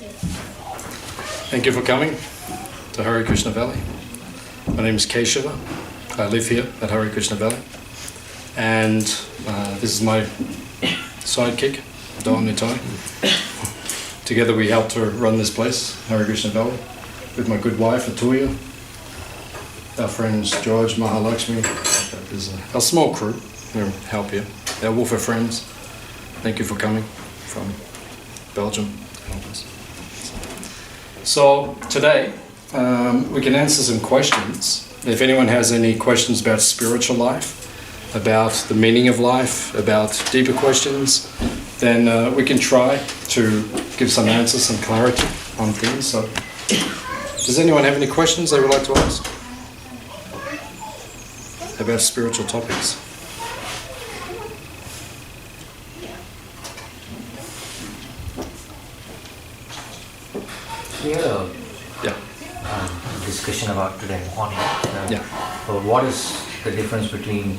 Thank you for coming to Hare Krishna Valley. My name is Keshava. I live here at Hare Krishna Valley. And this is my sidekick, Don Nitai. Together we help to run this place, Hare Krishna Valley, with my good wife, Atuya, our friends George, Mahalakshmi. There's a small crew who help here. Our Wolfer friends. Thank you for coming from Belgium. So today we can answer some questions. If anyone has any questions about spiritual life, about the meaning of life, about deeper questions, then we can try to give some answers, some clarity on things. So does anyone have any questions they would like to ask about spiritual topics? We had a discussion about today morning. About what is the difference between,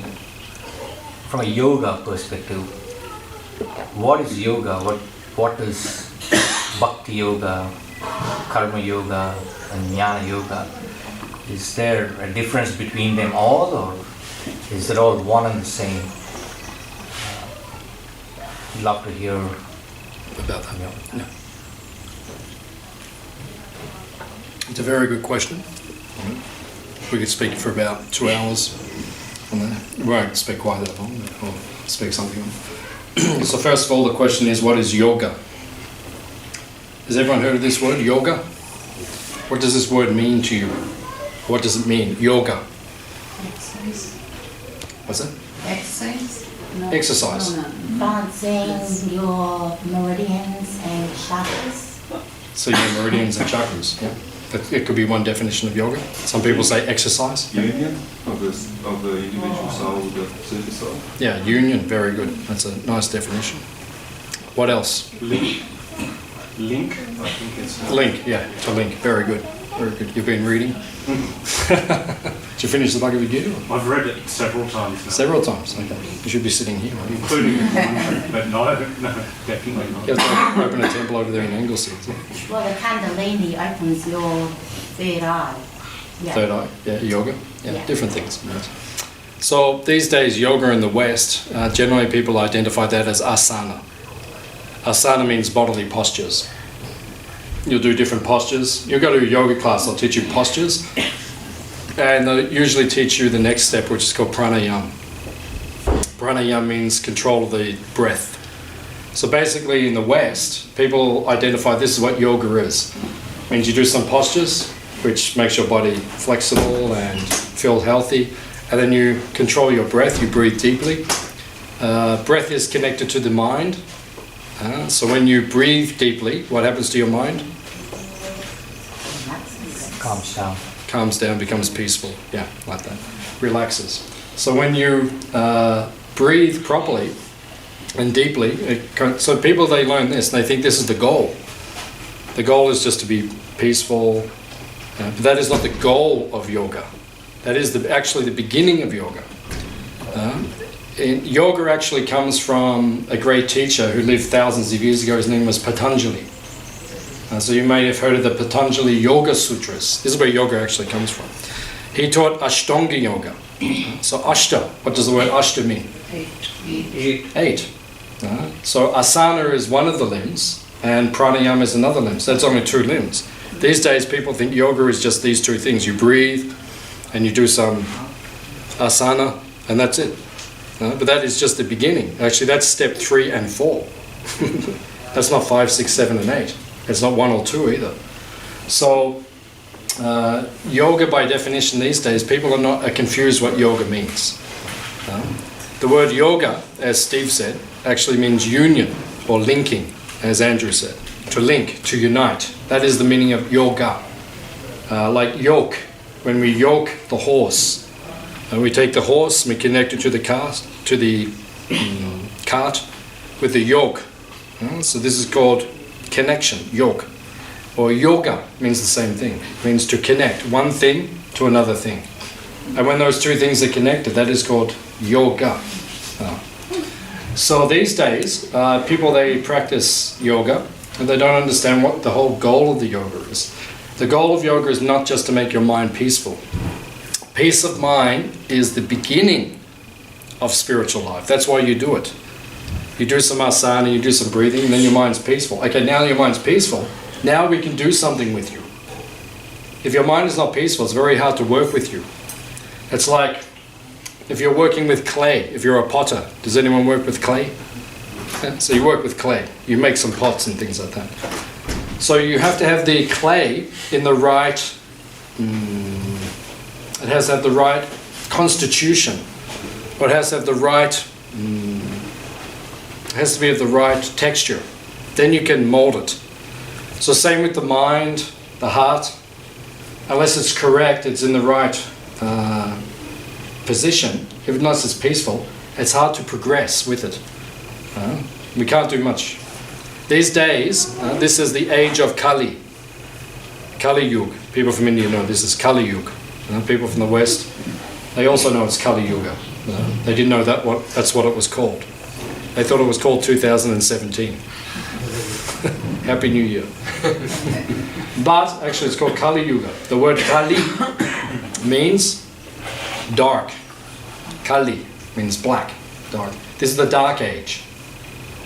from a yoga perspective, what is yoga? What is bhakti yoga, karma yoga, and jnana yoga? Is there a difference between them all, or is it all one and the same? Love to hear about that. No. It's a very good question. We could speak for about 2 hours on that. We won't speak quite that long, but we'll speak something on. So first of all, the question is, what is yoga? Has everyone heard of this word, yoga? What does this word mean to you? What does it mean, yoga? Exercise. What's that? Exercise? No. Exercise. No. Balancing your meridians and chakras. So your meridians and chakras, yeah. It could be one definition of yoga. Some people say exercise. Union of the individual soul with the super soul. Yeah, union, very good. That's a nice definition. What else? Link, I think it's... Link, yeah, to link. Very good. Very good. You've been reading? Did you finish the Bhagavad Gita? I've read it several times now. Several times, okay. You should be sitting here. Including the commentary, but no, definitely not. You have to open a temple over there in Anglesey. Well, the Kundalini opens your third eye. Yeah. Third eye, yeah, yoga. Yeah. Different things. Yes. So these days, yoga in the West, generally people identify that as asana. Asana means bodily postures. You'll do different postures. You'll go to a yoga class, they'll teach you postures. And they'll usually teach you the next step, which is called pranayama. Pranayama means control of the breath. So basically in the West, people identify this is what yoga is. It means you do some postures, which makes your body flexible and feel healthy. And then you control your breath, you breathe deeply. Breath is connected to the mind. So when you breathe deeply, what happens to your mind? calms down. Calms down, becomes peaceful. Yeah, like that. Relaxes. So when you breathe properly and deeply, so people, they learn this and they think this is the goal. The goal is just to be peaceful. But that is not the goal of yoga. That is actually the beginning of yoga. Yoga actually comes from a great teacher who lived thousands of years ago. His name was Patanjali. So you may have heard of the Patanjali Yoga Sutras. This is where yoga actually comes from. He taught Ashtanga Yoga. So Ashta, what does the word Ashta mean? 8. So asana is one of the limbs and pranayama is another limb. So that's only 2 limbs. These days people think yoga is just these 2 things. You breathe and you do some asana and that's it. But that is just the beginning. Actually, that's step 3 and 4. That's not 5, 6, 7, and 8. It's not 1 or 2 either. So, yoga by definition these days, people are confused what yoga means. The word yoga, as Steve said, actually means union or linking, as Andrew said. To link, to unite. That is the meaning of yoga. Like yoke, when we yoke the horse. And we take the horse and we connect it to the cart with the yoke. So this is called connection, yoke. Or yoga means the same thing. It means to connect one thing to another thing. And when those 2 things are connected, that is called yoga. So these days, people, they practice yoga And they don't understand what the whole goal of the yoga is. The goal of yoga is not just to make your mind peaceful. Peace of mind is the beginning of spiritual life. That's why you do it. You do some asana, you do some breathing, and then your mind's peaceful. Okay, now your mind's peaceful. Now we can do something with you. If your mind is not peaceful, it's very hard to work with you. It's like if you're working with clay, if you're a potter. Does anyone work with clay? Yeah, so you work with clay. You make some pots and things like that. So you have to have the clay in the right, it has to have the right constitution. Or it has to have the right, it has to be of the right texture. Then you can mold it. So same with the mind, the heart. Unless it's correct, it's in the right position. If not, it's peaceful. It's hard to progress with it. We can't do much. These days, this is the age of Kali. Kali Yuga. People from India know this is Kali Yuga. People from the West, they also know it's Kali Yuga. They didn't know that's what it was called. They thought it was called 2017. Happy New Year. But actually it's called Kali Yuga. The word Kali means dark. Kali means black, dark. This is the dark age.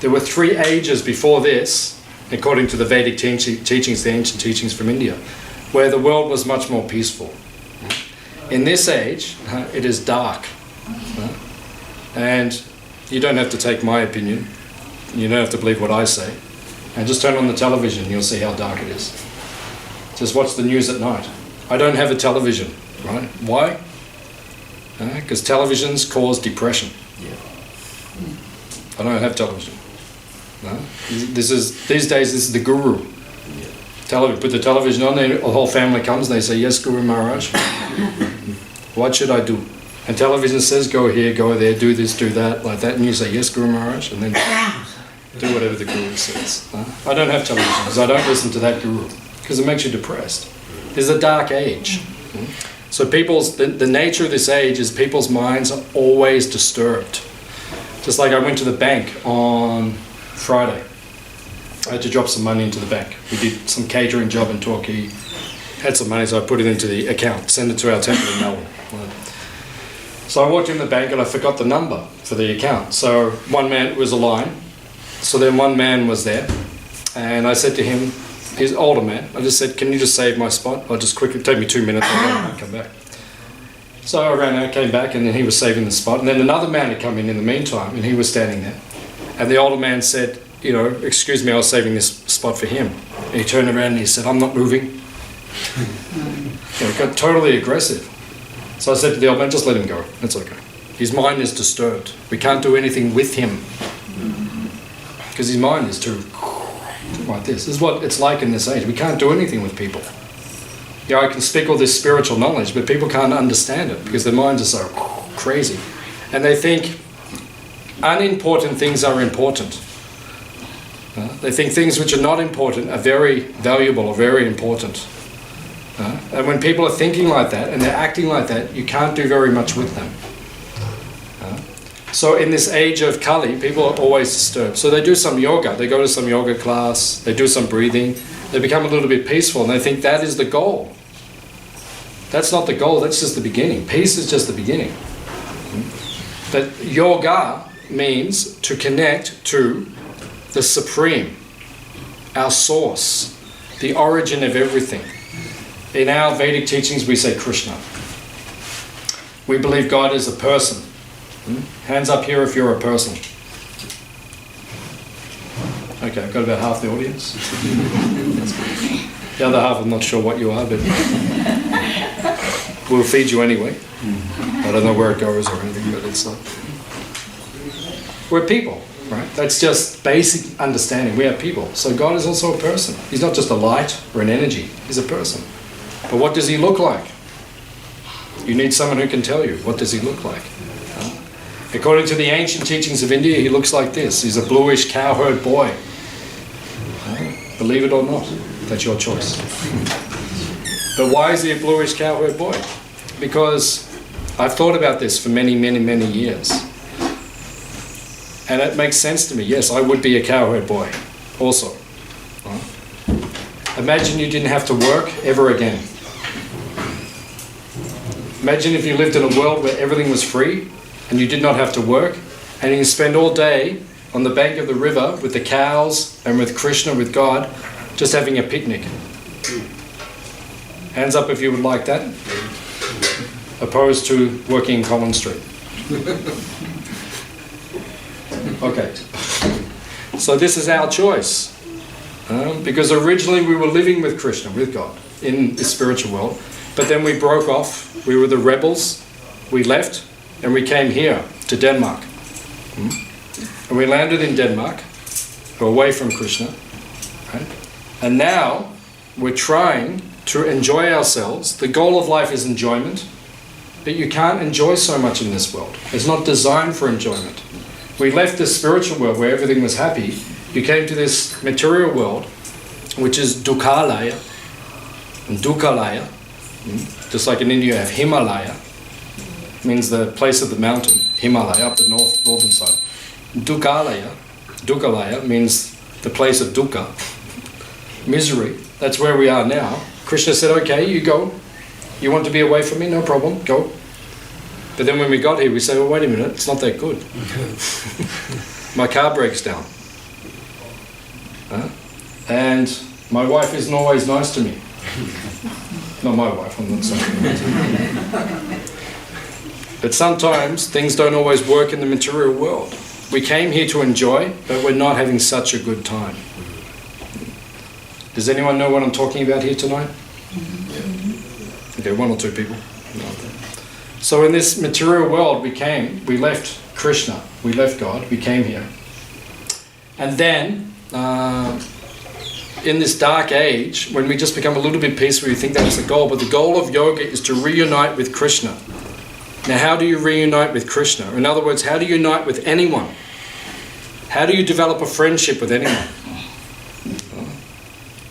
There were 3 ages before this, according to the Vedic teachings, the ancient teachings from India, where the world was much more peaceful. In this age, it is dark. And you don't have to take my opinion. You don't have to believe what I say. And just turn on the television and you'll see how dark it is. Just watch the news at night. I don't have a television, right? Why? Because televisions cause depression. I don't have television. These days this is the guru. Put the television on, the whole family comes and they say, yes, Guru Maharaj. What should I do? And television says, go here, go there, do this, do that, like that. And you say, yes, Guru Maharaj, and then do whatever the guru says. I don't have television because I don't listen to that guru because it makes you depressed. There's a dark age. So the nature of this age is people's minds are always disturbed. Just like I went to the bank on Friday. I had to drop some money into the bank. We did some catering job in Torquay. Had some money, so I put it into the account, send it to our temple in Melbourne. So I walked in the bank and I forgot the number for the account. So one man, it was a line. So then one man was there. And I said to him, he's an older man, I just said, can you just save my spot? I'll just quickly, take me 2 minutes, I'll come back. So I ran out, came back, and then he was saving the spot. And then another man had come in the meantime, and he was standing there. And the older man said, excuse me, I was saving this spot for him. And he turned around and he said, I'm not moving. He got totally aggressive. So I said to the old man, just let him go. That's okay. His mind is disturbed. We can't do anything with him. Because his mind is too like this. This is what it's like in this age. We can't do anything with people. I can speak all this spiritual knowledge, but people can't understand it because their minds are so crazy. And they think unimportant things are important. They think things which are not important are very valuable or very important. And when people are thinking like that and they're acting like that, you can't do very much with them. So in this age of Kali, people are always disturbed. So they do some yoga, they go to some yoga class, they do some breathing, they become a little bit peaceful and they think that is the goal. That's not the goal, that's just the beginning. Peace is just the beginning. But yoga means to connect to the Supreme, our source, the origin of everything. In our Vedic teachings we say Krishna. We believe God is a person. Hands up here if you're a person. Okay, I've got about half the audience. The other half I'm not sure what you are, but we'll feed you anyway. I don't know where it goes or anything, but it's we're people, right? That's just basic understanding. We are people. So God is also a person. He's not just a light or an energy. He's a person. But what does he look like? You need someone who can tell you. What does he look like? According to the ancient teachings of India, he looks like this. He's a bluish cowherd boy. Believe it or not, that's your choice. But why is he a bluish cowherd boy? Because I've thought about this for many, many, many years. And it makes sense to me. Yes, I would be a cowherd boy also. Imagine you didn't have to work ever again. Imagine if you lived in a world where everything was free and you did not have to work, and you can spend all day on the bank of the river with the cows and with Krishna, with God, just having a picnic. Hands up if you would like that, opposed to working in Collins Street. Okay, so this is our choice, because originally we were living with Krishna, with God, in the spiritual world, but then we broke off, we were the rebels, we left, and we came here to Denmark. And we landed in Denmark, away from Krishna, right? And now we're trying to enjoy ourselves. The goal of life is enjoyment, but you can't enjoy so much in this world. It's not designed for enjoyment. We left the spiritual world where everything was happy. You came to this material world, which is Dukhalaya and Dukhalaya. Just like in India you have Himalaya, means the place of the mountain, Himalaya, up the northern side. Dukhalaya means the place of dukkha, misery. That's where we are now. Krishna said, okay, you go. You want to be away from me? No problem, go. But then when we got here, we say, well, wait a minute, it's not that good. My car breaks down. And my wife isn't always nice to me. Not my wife, I'm not saying. But sometimes things don't always work in the material world. We came here to enjoy, but we're not having such a good time. Does anyone know what I'm talking about here tonight? Okay, one or two people. So in this material world we left Krishna, we left God, we came here. And then, in this dark age, when we just become a little bit peaceful, we think that's the goal, but the goal of yoga is to reunite with Krishna. Now, how do you reunite with Krishna? In other words, how do you unite with anyone? How do you develop a friendship with anyone?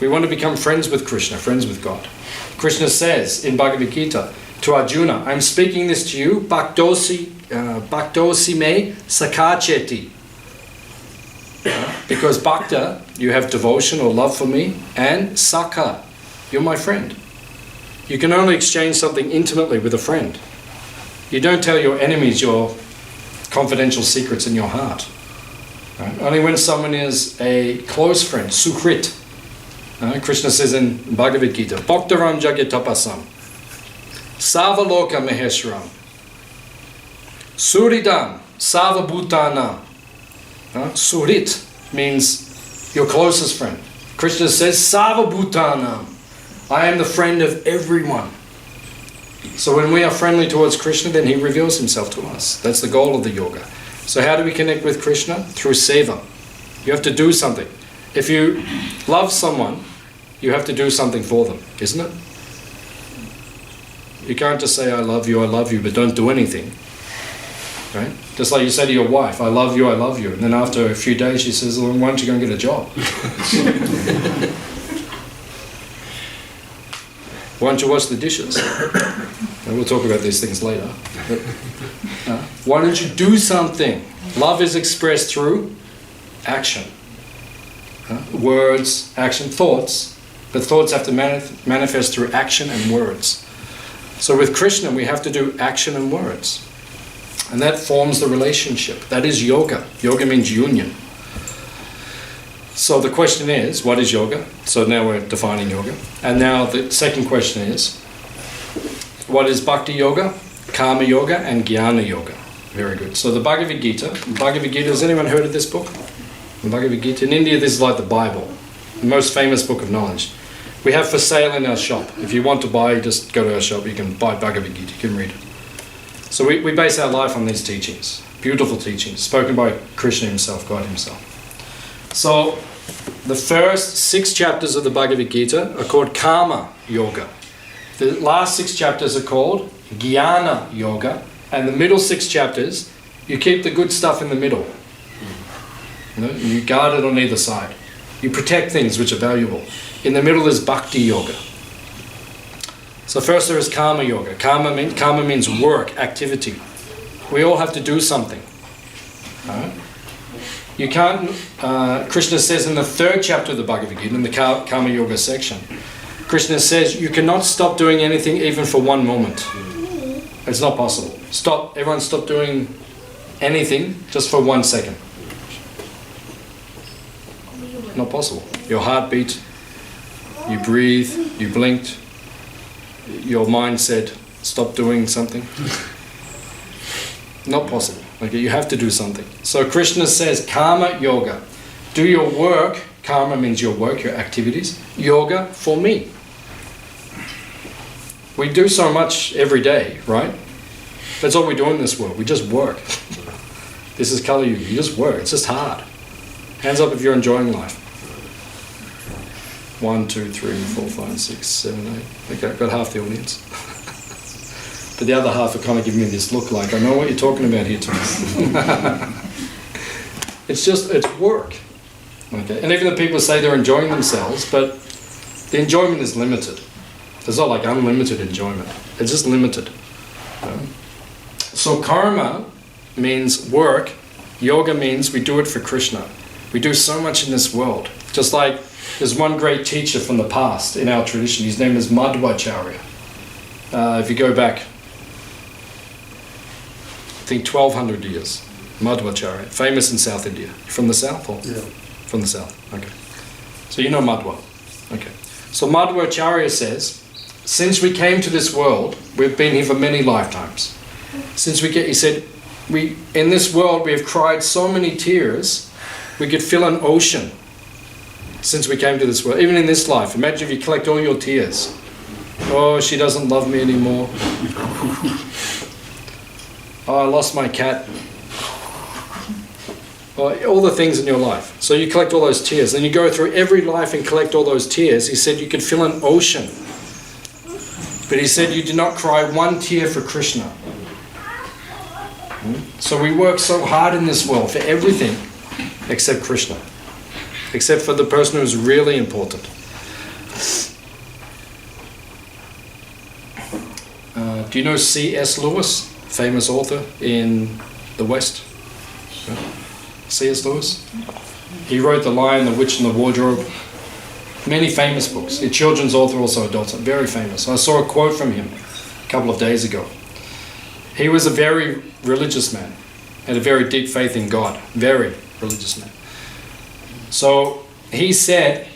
We want to become friends with Krishna, friends with God. Krishna says in Bhagavad Gita to Arjuna, I'm speaking this to you, Bhaktosi me sakacheti. Because bhakta, you have devotion or love for me, and sakha, you're my friend. You can only exchange something intimately with a friend. You don't tell your enemies your confidential secrets in your heart. Right? Only when someone is a close friend, sukrit. Krishna says in Bhagavad Gita, Bhaktaram jagatapasam, Savaloka maheshwaram, Suridam, Savabhutana. Surit means your closest friend. Krishna says, Savabhutanam, I am the friend of everyone. So when we are friendly towards Krishna, then he reveals himself to us. That's the goal of the yoga. So how do we connect with Krishna? Through seva. You have to do something. If you love someone, you have to do something for them, isn't it? You can't just say, I love you, but don't do anything. Right? Just like you say to your wife, I love you, and then after a few days she says, well, why don't you go and get a job? Why don't you wash the dishes? And we'll talk about these things later. But, why don't you do something? Love is expressed through action. Words, action, thoughts. But thoughts have to manifest through action and words. So with Krishna we have to do action and words. And that forms the relationship. That is yoga. Yoga means union. So the question is, what is yoga? So now we're defining yoga. And now the second question is, what is bhakti yoga, karma yoga, and jnana yoga? Very good. So the Bhagavad Gita, has anyone heard of this book? The Bhagavad Gita. In India, this is like the Bible, the most famous book of knowledge. We have for sale in our shop. If you want to buy, just go to our shop. You can buy Bhagavad Gita. You can read it. So we base our life on these teachings. Beautiful teachings, spoken by Krishna himself, God himself. So the first 6 chapters of the Bhagavad Gita are called Karma Yoga. The last 6 chapters are called Jnana Yoga. And the middle 6 chapters, you keep the good stuff in the middle. You guard it on either side. You protect things which are valuable. In the middle is Bhakti Yoga. So first there is Karma Yoga. Karma means work, activity. We all have to do something. Right? You can't, Krishna says in the 3rd chapter of the Bhagavad Gita, in the Karma Yoga section, Krishna says you cannot stop doing anything even for one moment. It's not possible. Everyone stop doing anything just for 1 second. Not possible. Your heart beat, you breathe, you blinked, your mind said, stop doing something. Not possible. Okay, you have to do something. So Krishna says, karma yoga. Do your work. Karma means your work, your activities. Yoga for me. We do so much every day, right? That's all we do in this world. We just work. This is Kali Yuga. You just work. It's just hard. Hands up if you're enjoying life. 1, 2, 3, 4, 5, 6, 7, 8. Okay, I've got half the audience. But the other half are kind of giving me this look like, I know what you're talking about here tonight. It's work. Okay, and even the people say they're enjoying themselves, but the enjoyment is limited. It's not like unlimited enjoyment. It's just limited. So karma means work. Yoga means we do it for Krishna. We do so much in this world. Just like there's one great teacher from the past in our tradition. His name is Madhvacharya. If you go back, I think 1200 years. Madhvacharya, famous in South India. From the south? Or? Yeah. From the south, okay. So you know Madhva. Okay. So Madhvacharya says, since we came to this world, we've been here for many lifetimes. He said, in this world we have cried so many tears, we could fill an ocean since we came to this world. Even in this life, imagine if you collect all your tears. Oh, she doesn't love me anymore. Oh, I lost my cat. All the things in your life. So you collect all those tears. Then you go through every life and collect all those tears. He said you could fill an ocean. But he said you did not cry one tear for Krishna. So we work so hard in this world for everything except Krishna. Except for the person who's really important. Do you know C.S. Lewis? Famous author in the West. C.S. Lewis. He wrote The Lion, the Witch and the Wardrobe. Many famous books. A children's author, also adults. Very famous. I saw a quote from him a couple of days ago. He was a very religious man. Had a very deep faith in God. Very religious man. So he said,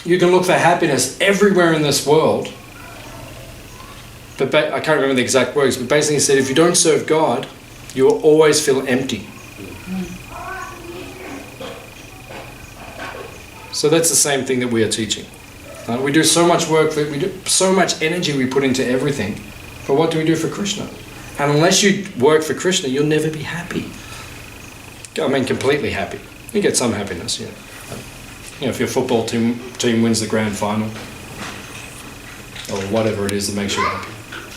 you can look for happiness everywhere in this world. But I can't remember the exact words, but basically he said, if you don't serve God, you will always feel empty. So that's the same thing that we are teaching. We do so much work, we do so much energy we put into everything. But what do we do for Krishna? And unless you work for Krishna, you'll never be happy. I mean, completely happy. You get some happiness, yeah. You know, if your football team wins the grand final, or whatever it is that makes you happy,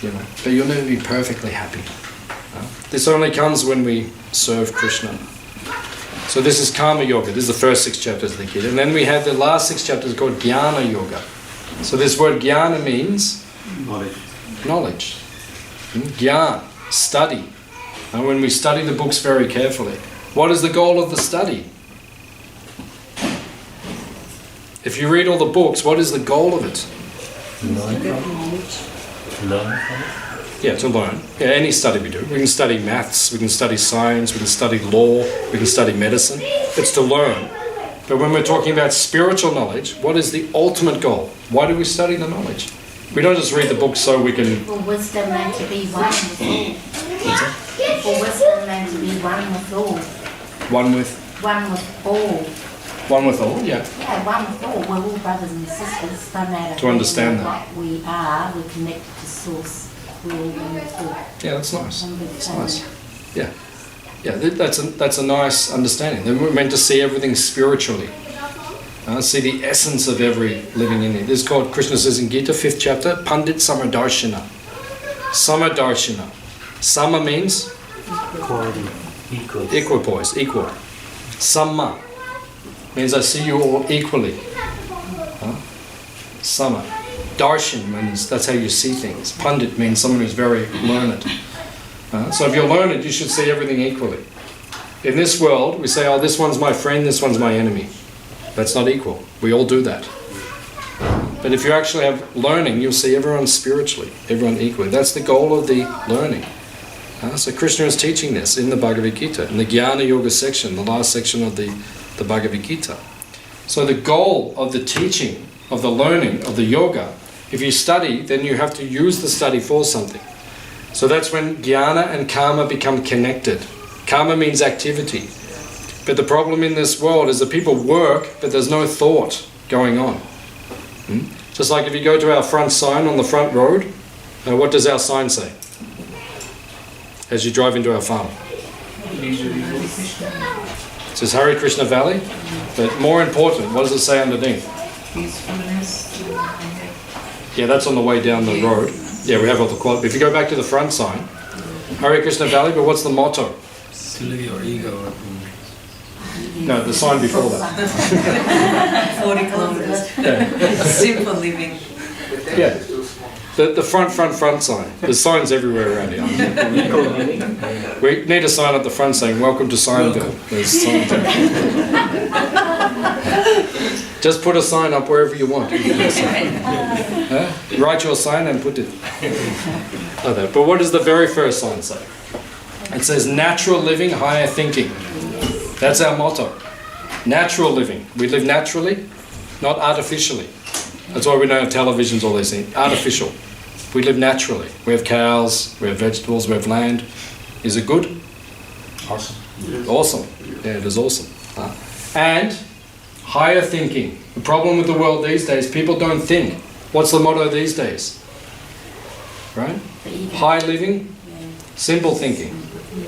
you know. But you'll never be perfectly happy. This only comes when we serve Krishna. So this is Karma Yoga. This is the first 6 chapters of the Gita. And then we have the last 6 chapters called Jnana Yoga. So this word Jnana means knowledge. Jnana, study. And when we study the books very carefully, what is the goal of the study? If you read all the books, what is the goal of it? Learn from it. Yeah, to learn. Yeah, any study we do. We can study maths, we can study science, we can study law, we can study medicine. It's to learn. But when we're talking about spiritual knowledge, what is the ultimate goal? Why do we study the knowledge? We don't just read the book so we can... For wisdom and to be one with all. For wisdom and to be one with all. One with? One with all. One with all, yeah. Yeah, one with all. We're all brothers and sisters. No matter To understand that. what we are, we're connected to Source. We're all one with all. Yeah, that's nice. That's nice. Yeah. Yeah, that's a nice understanding. Then we're meant to see everything spiritually. See the essence of every living entity. This is called, Krishna says in Gita, 5th chapter, Pandit Samadarshana. Samadarshana. Sama means? Equality. Equal. Equipoise, equal. Sama means I see you all equally. Sama. Darshan means that's how you see things. Pandit means someone who's very learned. So if you're learned, you should see everything equally. In this world, we say, oh, this one's my friend, this one's my enemy. That's not equal. We all do that. But if you actually have learning, you'll see everyone spiritually, everyone equally. That's the goal of the learning. So Krishna is teaching this in the Bhagavad Gita, in the Jnana Yoga section, the last section of the Bhagavad Gita. So the goal of the teaching, of the learning, of the yoga, if you study, then you have to use the study for something. So that's when jnana and karma become connected. Karma means activity. But the problem in this world is that people work, but there's no thought going on. Just like if you go to our front sign on the front road, what does our sign say? As you drive into our farm. It says Hare Krishna Valley, but more important, what does it say underneath? Yeah, that's on the way down the road. Yeah, we have all the quality. If you go back to the front sign, Hare Krishna Valley, but what's the motto? To leave your ego. No, the sign before that. 40 kilometers. Yeah. Simple living. Yeah. The front sign. There's signs everywhere around here. We need a sign at the front saying, welcome to Signville. There's signs Just put a sign up wherever you want. Write your sign and put it. Like that. But what does the very first sign say? It says natural living, higher thinking. That's our motto. Natural living. We live naturally, not artificially. That's why we don't have televisions, all these things. Artificial. We live naturally. We have cows, we have vegetables, we have land. Is it good? Awesome. Awesome. Yeah, it is awesome. And higher thinking. The problem with the world these days, people don't think. What's the motto these days? Right? High living, simple thinking.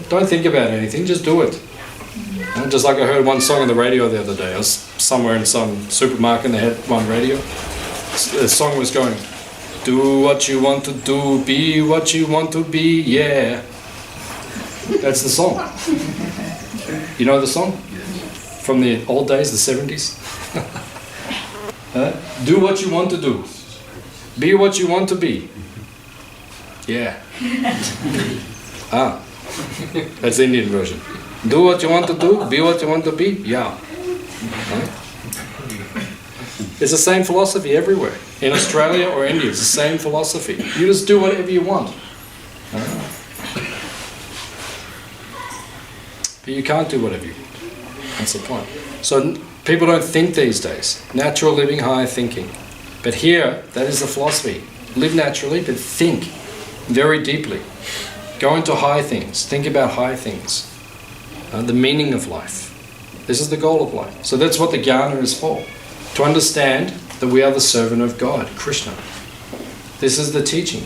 Don't think about anything, just do it. Just like I heard one song on the radio the other day. I was somewhere in some supermarket and they had one radio. The song was going, do what you want to do, be what you want to be, yeah. That's the song. You know the song? From the old days, the 70s? Do what you want to do. Be what you want to be. Yeah. That's the Indian version. Do what you want to do, be what you want to be, yeah. It's the same philosophy everywhere. In Australia or India, it's the same philosophy. You just do whatever you want. But you can't do whatever you want. That's the point. So people don't think these days. Natural living, higher thinking. But here, that is the philosophy. Live naturally, but think very deeply. Go into high things. Think about high things. The meaning of life. This is the goal of life. So that's what the jnana is for. To understand that we are the servant of God, Krishna. This is the teaching.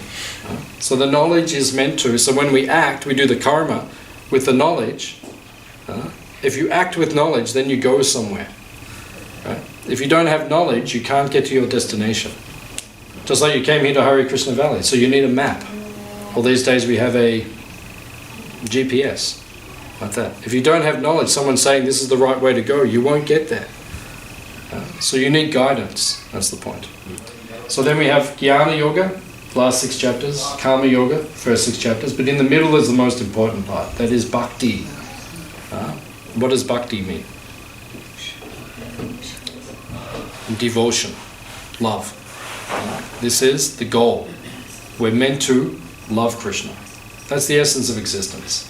So the knowledge is meant to, so when we act, we do the karma with the knowledge. If you act with knowledge, then you go somewhere. Right? If you don't have knowledge, you can't get to your destination. Just like you came here to Hare Krishna Valley, so you need a map. Well, these days we have a GPS, like that. If you don't have knowledge, someone saying this is the right way to go, you won't get there. So you need guidance, that's the point. So then we have Jnana Yoga, last 6 chapters, Karma Yoga, first 6 chapters, but in the middle is the most important part, that is Bhakti. What does Bhakti mean? Devotion, love. This is the goal. We're meant to love Krishna. That's the essence of existence.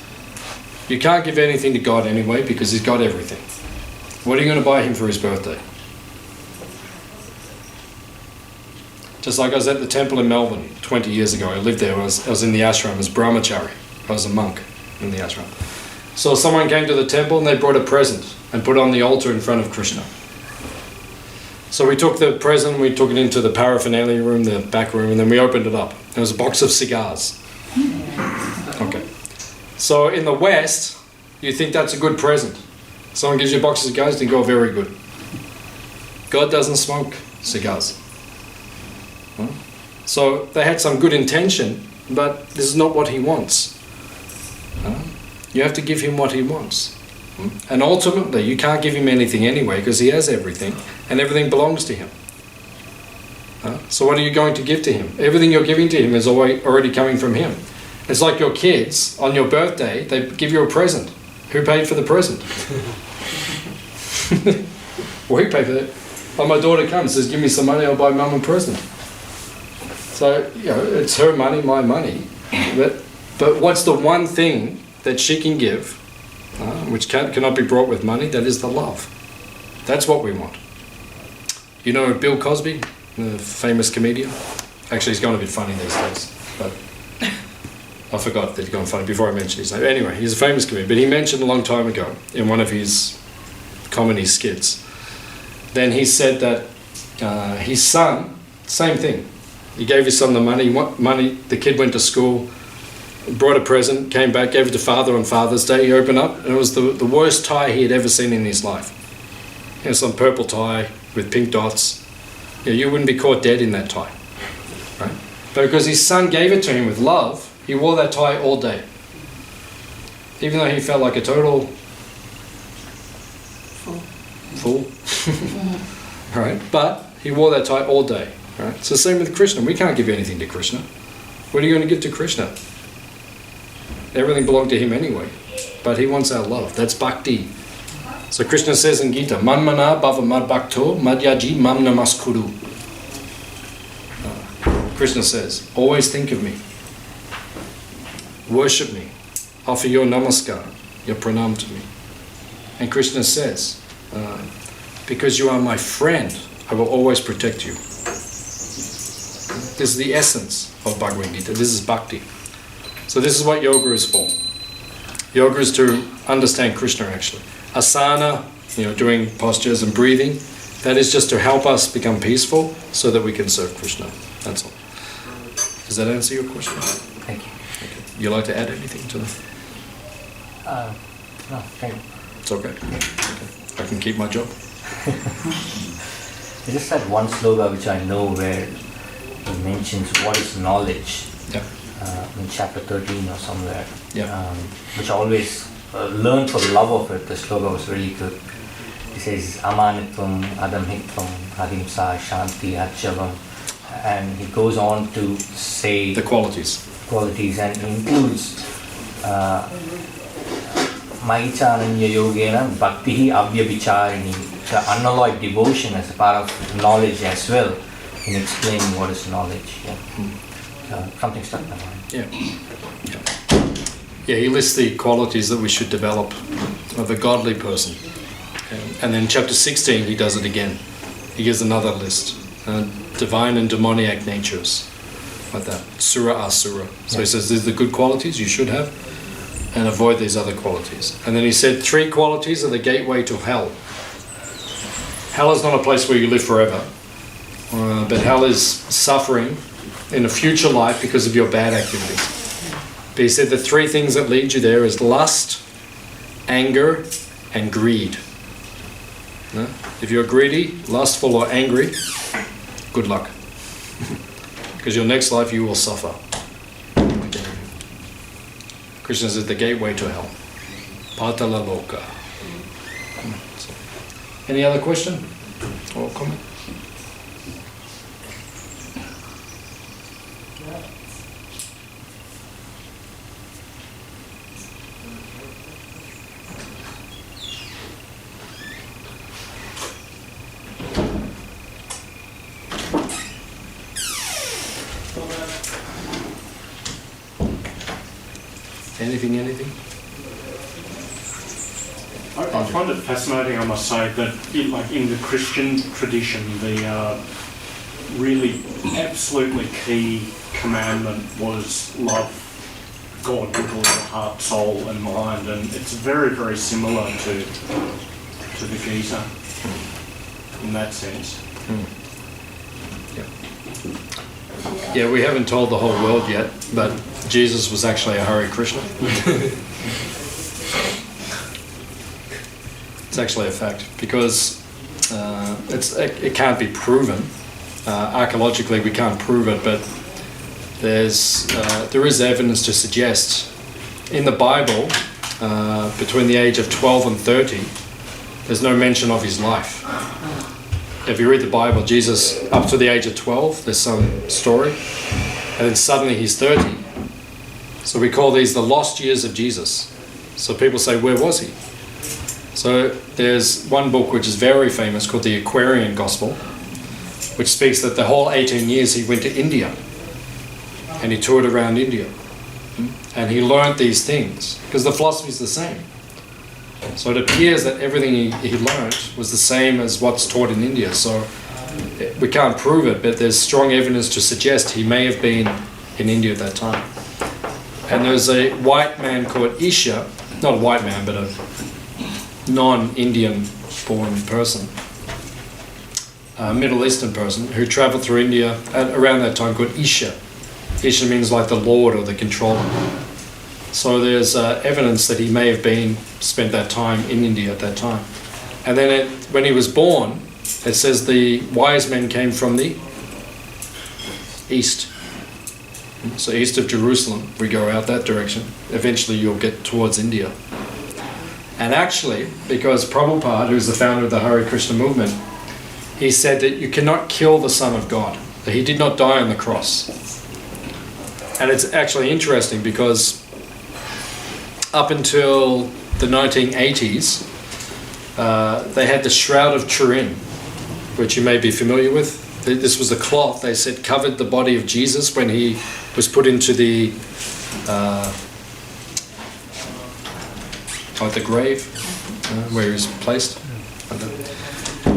You can't give anything to God anyway because He's got everything. What are you going to buy Him for His birthday? Just like I was at the temple in Melbourne 20 years ago. I lived there. I was in the ashram as brahmachari. I was a monk in the ashram. So someone came to the temple and they brought a present and put it on the altar in front of Krishna. So we took the present, we took it into the paraphernalia room, the back room, and then we opened it up. There was a box of cigars. Okay. So in the West, you think that's a good present. Someone gives you a box of cigars, you go, very good. God doesn't smoke cigars. So they had some good intention, but this is not what He wants. You have to give Him what He wants. And ultimately, you can't give Him anything anyway because He has everything and everything belongs to Him. So what are you going to give to Him? Everything you're giving to Him is already coming from Him. It's like your kids, on your birthday, they give you a present. Who paid for the present? We pay for it. Oh, my daughter comes, says, give me some money, I'll buy mum a present. So, you know, it's her money, my money. But what's the one thing that she can give, which cannot be brought with money? That is the love. That's what we want. You know Bill Cosby, the famous comedian? Actually, he's gone a bit funny these days, but I forgot that he's gone funny before I mentioned his name. Anyway, he's a famous comedian, but he mentioned a long time ago in one of his comedy skits, then he said that his son, same thing. He gave his son the money, the kid went to school, brought a present, came back, gave it to father on Father's Day. He opened up, and it was the worst tie he had ever seen in his life. You know, some purple tie with pink dots. You know, you wouldn't be caught dead in that tie, right? But because his son gave it to him with love, he wore that tie all day. Even though he felt like a total fool. Right? But he wore that tie all day. Right? It's the same with Krishna. We can't give anything to Krishna. What are you going to give to Krishna? Everything belonged to him anyway. But he wants our love. That's bhakti. So Krishna says in Gita, Manmana bhava mad bhakto madhyaji mam namaskuru. Krishna says, always think of me. Worship me. Offer your namaskar, your pranam to me. And Krishna says, because you are my friend, I will always protect you. This is the essence of Bhagavad Gita. This is bhakti. So this is what yoga is for. Yoga is to understand Krishna actually. Asana, you know, doing postures and breathing, that is just to help us become peaceful so that we can serve Krishna. That's all. Does that answer your question? Thank you. Okay. You like to add anything to that? No, thank you. It's okay. I can keep my job. I just had one sloga which I know where he mentions what is knowledge. Yeah. In chapter 13 or somewhere. Yeah. Which I always learned for the love of it. The sloga was really good. He says, Amanitvam, Adamhitvam, Ahimsa, Shanti, Arjavam. And he goes on to say The qualities. And includes Maichananya Yogena Bhakti Avyabhicharini, the unalloyed devotion as a part of knowledge as well, in explaining what is knowledge. Yeah. Something stuck in my mind. Yeah, he lists the qualities that we should develop of a godly person. And then chapter 16 he does it again. He gives another list. Divine and demoniac natures. Like that. Sura Asura. So he says these are the good qualities you should have, and avoid these other qualities. And then he said 3 qualities are the gateway to hell. Hell is not a place where you live forever, but hell is suffering in a future life because of your bad activities. But he said the 3 things that lead you there is lust, anger, and greed. If you're greedy, lustful, or angry, good luck. Because your next life you will suffer. Krishna says the gateway to hell. Patala Loka. Any other question or comment? Anything? I find it fascinating, I must say, that in the Christian tradition, the really absolutely key commandment was love God with all your heart, soul and mind, and it's very, very similar to the Gita in that sense. Yeah, we haven't told the whole world yet, but Jesus was actually a Hare Krishna. It's actually a fact because it can't be proven. Archaeologically, we can't prove it, but there is evidence to suggest in the Bible between the age of 12 and 30, there's no mention of his life. If you read the Bible, Jesus, up to the age of 12, there's some story, and then suddenly he's 30. So we call these the lost years of Jesus. So people say, where was he? So there's one book which is very famous called the Aquarian Gospel, which speaks that the whole 18 years he went to India and he toured around India and he learned these things because the philosophy is the same. So it appears that everything he learned was the same as what's taught in India. So we can't prove it, but there's strong evidence to suggest he may have been in India at that time. And there's a white man called Isha, not a white man, but a non-Indian born person, a Middle Eastern person who travelled through India at around that time called Isha. Isha means like the Lord or the controller. So there's evidence that he may have spent that time in India at that time. And then when he was born, it says the wise men came from the east. So east of Jerusalem, we go out that direction. Eventually you'll get towards India. And actually, because Prabhupada, who's the founder of the Hare Krishna movement, he said that you cannot kill the Son of God, that he did not die on the cross. And it's actually interesting because up until the 1980s, they had the Shroud of Turin, which you may be familiar with. This was a cloth, they said, covered the body of Jesus when he was put into the grave, where he was placed.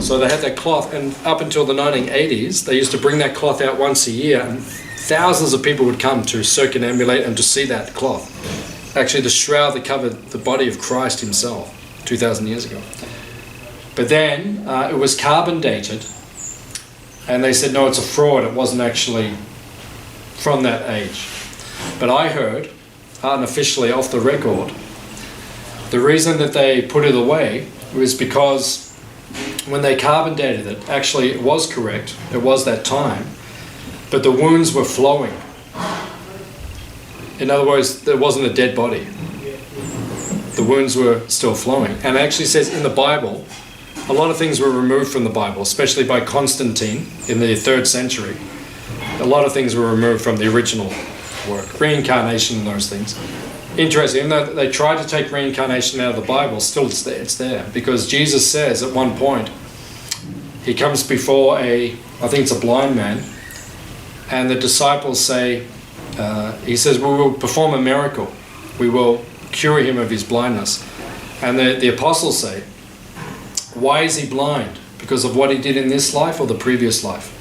So they had that cloth, and up until the 1980s, they used to bring that cloth out once a year, and thousands of people would come to circumambulate and to see that cloth. Actually, the shroud that covered the body of Christ himself, 2,000 years ago. But then it was carbon dated, and they said, no, it's a fraud. It wasn't actually from that age. But I heard, unofficially off the record, the reason that they put it away was because when they carbon dated it, actually it was correct, it was that time, but the wounds were flowing. In other words, there wasn't a dead body. The wounds were still flowing. And it actually says in the Bible, a lot of things were removed from the Bible, especially by Constantine in the 3rd century. A lot of things were removed from the original work, reincarnation and those things. Interesting, even though they tried to take reincarnation out of the Bible, still it's there. Because Jesus says at one point, he comes before I think it's a blind man, and the disciples say, he says, we will perform a miracle. We will cure him of his blindness. And the apostles say, why is he blind? Because of what he did in this life or the previous life?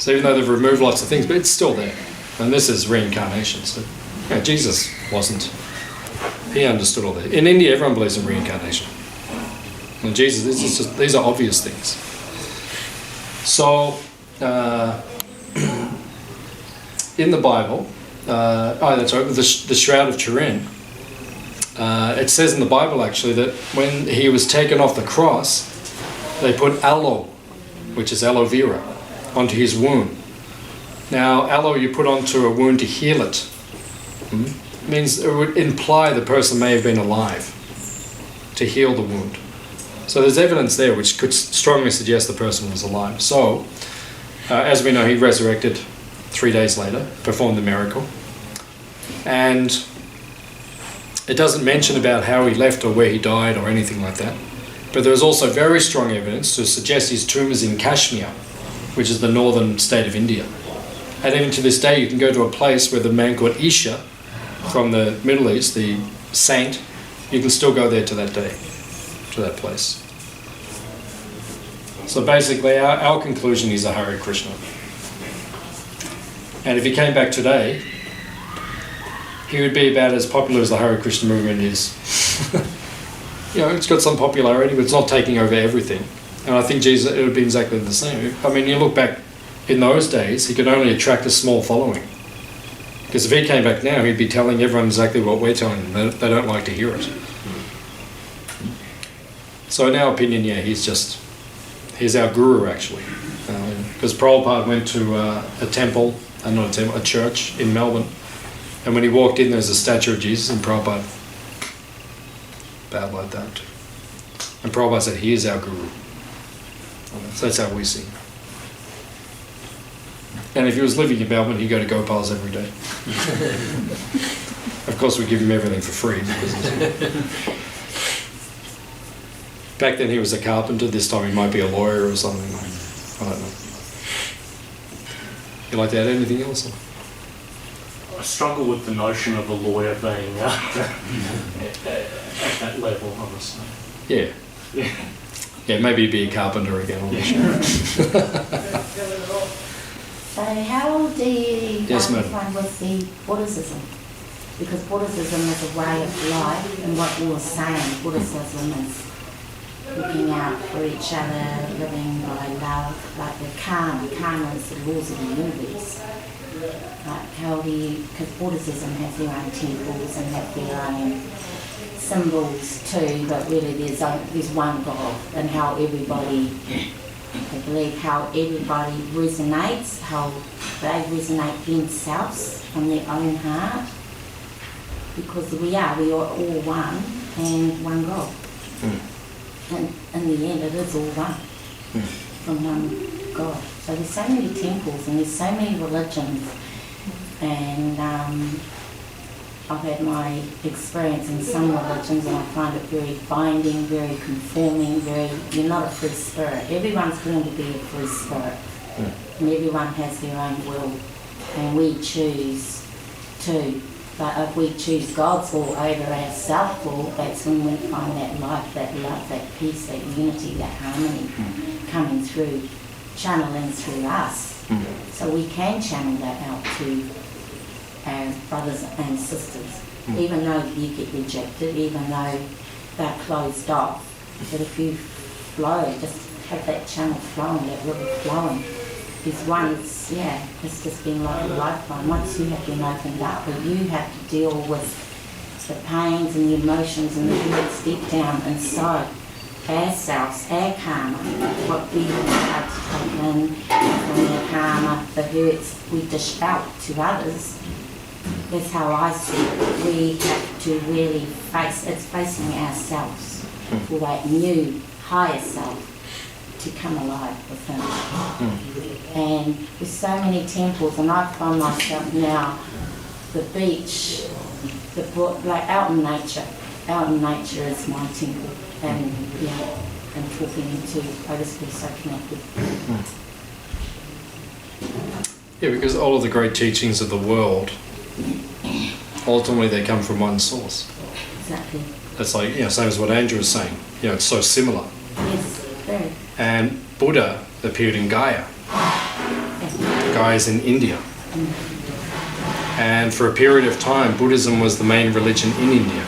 So even though they've removed lots of things, but it's still there. And this is reincarnation. So yeah, Jesus wasn't. He understood all that. In India, everyone believes in reincarnation. And Jesus, these are obvious things. So, in the Bible, that's right, the Shroud of Turin, it says in the Bible actually that when he was taken off the cross, they put aloe, which is aloe vera, onto his wound. Now, aloe you put onto a wound to heal it. Means it would imply the person may have been alive to heal the wound. So there's evidence there which could strongly suggest the person was alive. So, as we know, he resurrected 3 days later, performed the miracle. And it doesn't mention about how he left or where he died or anything like that. But there's also very strong evidence to suggest his tomb is in Kashmir, which is the northern state of India. And even to this day, you can go to a place where the man called Isha, from the Middle East, the saint, you can still go there to that day, to that place. So basically, our conclusion is a Hare Krishna. And if he came back today, he would be about as popular as the Hare Krishna movement is. You know, it's got some popularity, but it's not taking over everything. And I think Jesus, it would be exactly the same. I mean, you look back in those days, he could only attract a small following. Because if he came back now, he'd be telling everyone exactly what we're telling them. They don't like to hear it. So in our opinion, yeah, he's our guru actually. Because Prabhupada went to a church in Melbourne. And when he walked in, there's a statue of Jesus, and Prabhupada bowed like that. And Prabhupada said, he is our guru. So that's how we see him. And if he was living in Melbourne, he'd go to Gopal's every day. Of course, we give him everything for free. Back then he was a carpenter, this time he might be a lawyer or something. I don't know. You like to add anything else? I struggle with the notion of a lawyer being at that level, honestly. Yeah. Yeah. Yeah, maybe he'd be a carpenter again, I'm not sure. So how do you Yes, madam. find with the Buddhism? Because Buddhism is a way of life, and what you were saying, Buddhism is looking out for each other, living by love, like the karma. Karma is the laws of the universe. Like how do you, because Buddhism has their own temples and have their own symbols too, but really there's one God, and how everybody, I believe how everybody resonates, how they resonate themselves from their own heart, because we are all one and one God. And in the end it is all one, from one God. So there's so many temples and there's so many religions, and I've had my experience in some religions and I find it very binding, very conforming, you're not a free spirit. Everyone's going to be a free spirit. And everyone has their own will. And we choose to. But if we choose God's will over our self-will, that's when we find that life, that love, that peace, that unity, that harmony coming through, channeling through us. So we can channel that out to our brothers and sisters, even though you get rejected, even though they're closed off. But if you flow, just have that channel flowing, that river flowing. These ones, it's just been like a lifeline. Once you have been opened up, but you have to deal with the pains and the emotions and the hurts deep down inside ourselves, our karma, what we have to take in from the karma, the hurts we dish out to others. That's how I see it. We have to really facing ourselves for that new, higher self to come alive within. And there's so many temples, and I find myself now, the beach, the book, like out in nature is my temple. And and talking to, I just feel so connected. Yeah, because all of the great teachings of the world, ultimately they come from one source. Exactly. It's like, same as what Andrew was saying. It's so similar. Yes, very. And Buddha appeared in Gaya. Gaya is in India. And for a period of time, Buddhism was the main religion in India.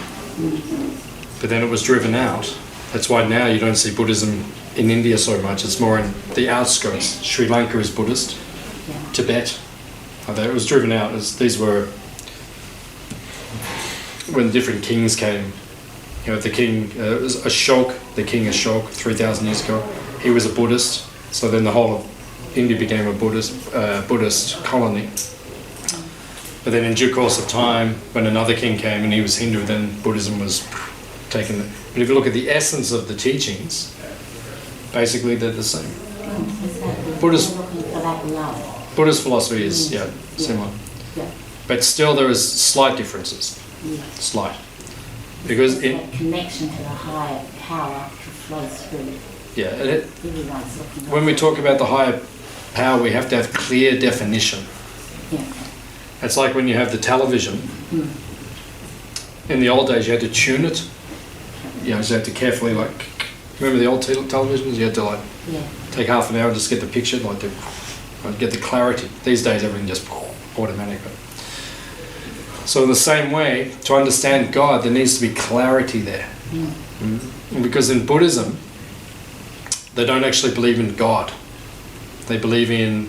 But then it was driven out. That's why now you don't see Buddhism in India so much. It's more in the outskirts. Sri Lanka is Buddhist. Tibet. It was driven out as these were when different kings came. The king, Ashok, the king Ashok, 3,000 years ago, he was a Buddhist. So then the whole of India became a Buddhist colony. But then in due course of time, when another king came and he was Hindu, then Buddhism was taken. But if you look at the essence of the teachings, basically they're the same. Buddhist philosophy is similar. But still there is slight differences. Slight. Because that connection to the higher power flows through. When we talk about the higher power, we have to have clear definition. It's like when you have the television. In the old days, you had to tune it. So you had to carefully, remember the old televisions? You had to take half an hour just to get the picture, to get the clarity. These days, everything just automatic. So in the same way, to understand God, there needs to be clarity there. Because in Buddhism, they don't actually believe in God. They believe in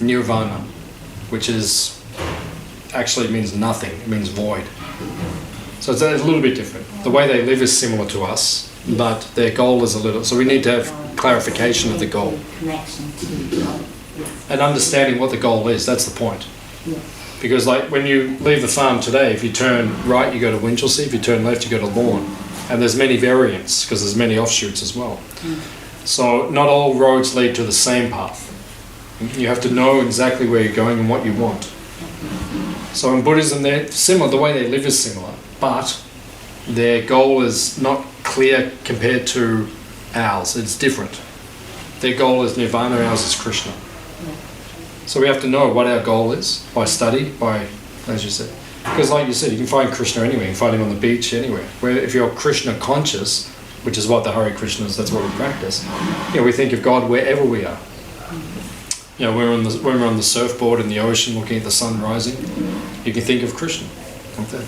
nirvana, which actually means nothing. It means void. So it's a little bit different. The way they live is similar to us, but their goal is a little... So we need to have clarification of the goal. And understanding what the goal is, that's the point. Because when you leave the farm today, if you turn right, you go to Winchelsea. If you turn left, you go to Lorne. And there's many variants, because there's many offshoots as well. So not all roads lead to the same path. You have to know exactly where you're going and what you want. So in Buddhism, they're similar. The way they live is similar, but their goal is not clear compared to ours. It's different. Their goal is nirvana, ours is Krishna. So we have to know what our goal is by study, by, as you said. Because like you said, you can find Krishna anywhere. You can find him on the beach, anywhere. Where if you're Krishna conscious, which is what the Hare Krishnas, that's what we practice. We think of God wherever we are. When we're on the surfboard in the ocean looking at the sun rising, you can think of Krishna. Like that.